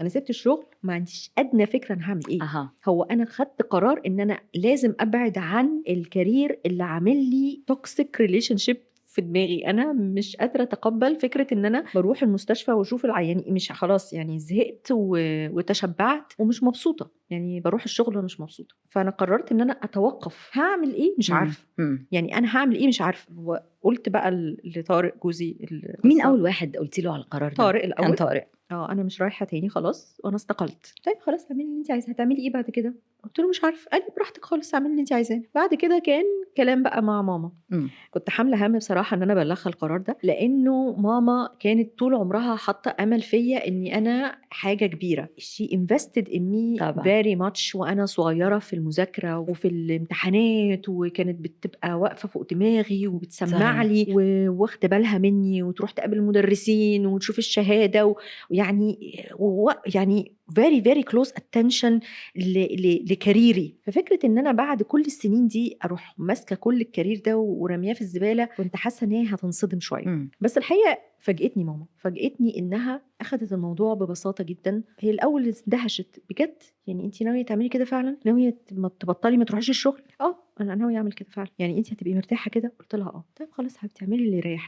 انا سبت الشغل ما عنديش ادنى فكره انا هعمل ايه. اها هو انا خدت قرار ان انا لازم ابعد عن الكارير اللي عامل لي توكسيك ريليشن شيب في دماغي. انا مش قادره اتقبل فكره ان انا بروح المستشفى واشوف العيان، مش خلاص يعني زهقت وتشبعت ومش مبسوطه، يعني بروح الشغل وانا مش مبسوطه. فانا قررت ان انا اتوقف. هعمل ايه مش عارفه، يعني انا هعمل ايه مش عارفه. وقلت بقى لطارق جوزي مين اول واحد قلتي له على القرار ده؟ طارق كان الاول. طارق. انا مش رايحه تاني خلاص وانا استقلت. طيب خلاص اعملي اللي انت عايزاه. هتعملي ايه بعد كده؟ قلت له مش عارفه. قال لي براحتك خالص اعملي اللي انت عايزاه. بعد كده كان كلام بقى مع ماما. كنت حامله هم بصراحه ان انا ابلغها القرار ده، لانه ماما كانت طول عمرها حاطه امل فيا اني انا حاجه كبيره. she invested in me طبعا. very much وانا صغيره في المذاكره وفي الامتحانات، وكانت بتبقى واقفه فوق دماغي وبتسمع صحيح. لي واخده بالها مني، وتروح تقابل المدرسين وتشوف الشهاده يعني very very close attention لكاريري. ففكره ان انا بعد كل السنين دي اروح ماسكه كل الكارير ده ورمياه في الزباله، كنت حاسه ان هي هتنصدم شويه. بس الحقيقه فاجئتني ماما، فاجئتني انها اخذت الموضوع ببساطه جدا. هي الاول اندهشت بجد، يعني انت ناويه تعملي كده فعلا؟ ناويه تبطلي ما تروحيش الشغل؟ انا ناويه اعمل كده فعلا. يعني انت هتبقي مرتاحه كده؟ قلت لها طيب خلاص حبيبتي اعملي اللي يريحك.